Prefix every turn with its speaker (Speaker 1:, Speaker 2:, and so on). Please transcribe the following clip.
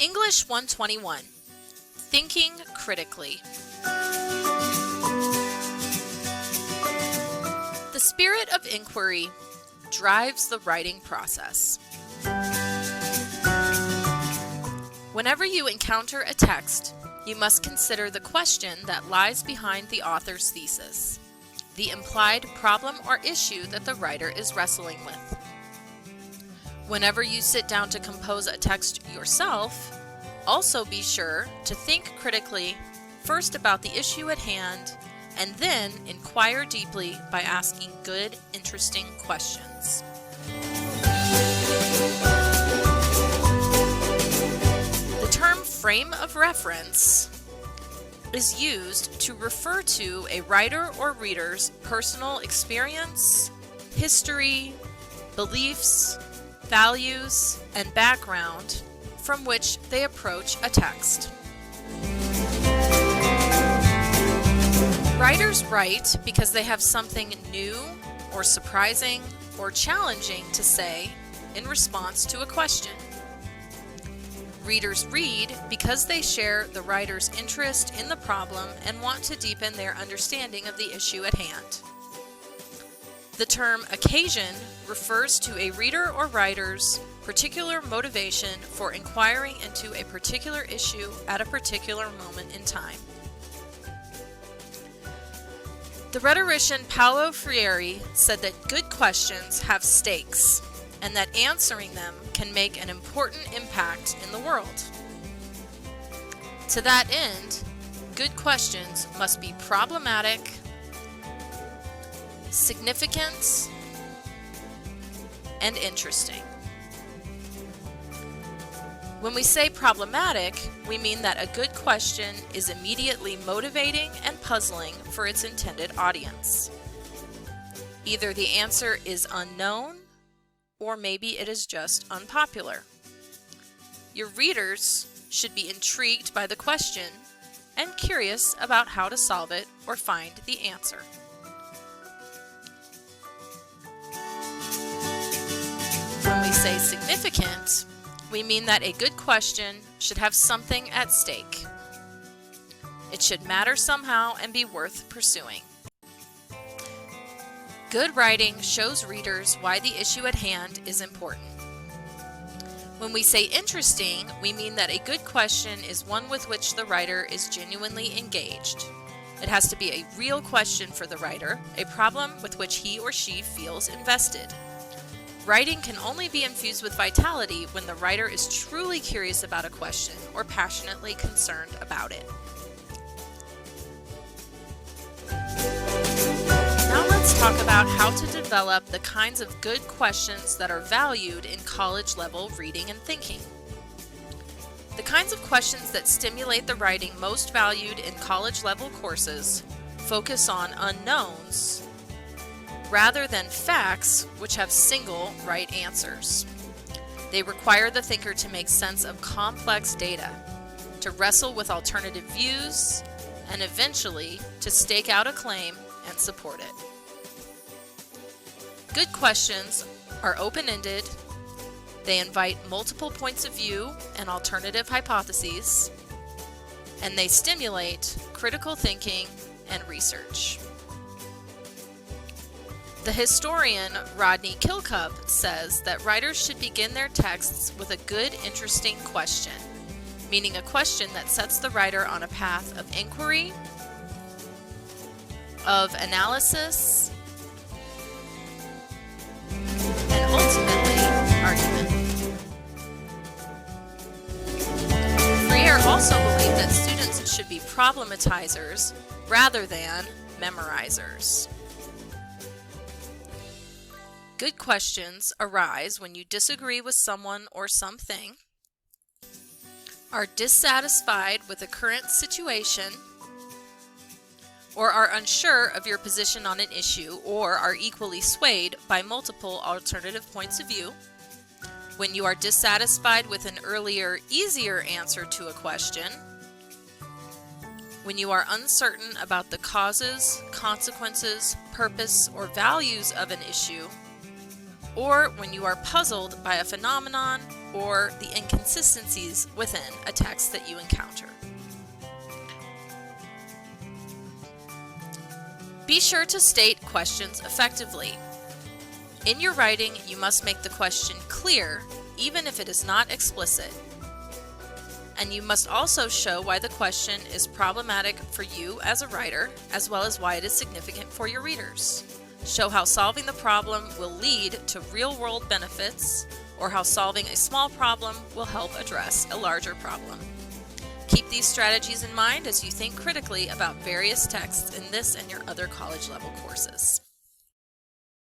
Speaker 1: English 121, Thinking Critically. The spirit of inquiry drives the writing process. Whenever you encounter a text, you must consider the question that lies behind the author's thesis, the implied problem or issue that the writer is wrestling with. Whenever you sit down to compose a text yourself, also be sure to think critically first about the issue at hand and then inquire deeply by asking good, interesting questions. The term frame of reference is used to refer to a writer or reader's personal experience, history, beliefs, values, and background from which they approach a text. Writers write because they have something new or surprising or challenging to say in response to a question. Readers read because they share the writer's interest in the problem and want to deepen their understanding of the issue at hand. The term occasion refers to a reader or writer's particular motivation for inquiring into a particular issue at a particular moment in time. The rhetorician Paulo Freire said that good questions have stakes and that answering them can make an important impact in the world. To that end, good questions must be problematic, significant, and interesting. When we say problematic, we mean that a good question is immediately motivating and puzzling for its intended audience. Either the answer is unknown, or maybe it is just unpopular. Your readers should be intrigued by the question and curious about how to solve it or find the answer. When we say significant, we mean that a good question should have something at stake. It should matter somehow and be worth pursuing. Good writing shows readers why the issue at hand is important. When we say interesting, we mean that a good question is one with which the writer is genuinely engaged. It has to be a real question for the writer, a problem with which he or she feels invested. Writing can only be infused with vitality when the writer is truly curious about a question or passionately concerned about it. Now let's talk about how to develop the kinds of good questions that are valued in college-level reading and thinking. The kinds of questions that stimulate the writing most valued in college-level courses focus on unknowns rather than facts which have single right answers. They require the thinker to make sense of complex data, to wrestle with alternative views, and eventually to stake out a claim and support it. Good questions are open-ended, they invite multiple points of view and alternative hypotheses, and they stimulate critical thinking and research. The historian Rodney Kilcup says that writers should begin their texts with a good, interesting question, meaning a question that sets the writer on a path of inquiry, of analysis, and ultimately, argument. Freire also believed that students should be problematizers rather than memorizers. Good questions arise when you disagree with someone or something, are dissatisfied with the current situation, or are unsure of your position on an issue, or are equally swayed by multiple alternative points of view, when you are dissatisfied with an earlier, easier answer to a question, when you are uncertain about the causes, consequences, purpose, or values of an issue, or when you are puzzled by a phenomenon or the inconsistencies within a text that you encounter. Be sure to state questions effectively. In your writing, you must make the question clear, even if it is not explicit. And you must also show why the question is problematic for you as a writer, as well as why it is significant for your readers. Show how solving the problem will lead to real-world benefits, or how solving a small problem will help address a larger problem. Keep these strategies in mind as you think critically about various texts in this and your other college-level courses.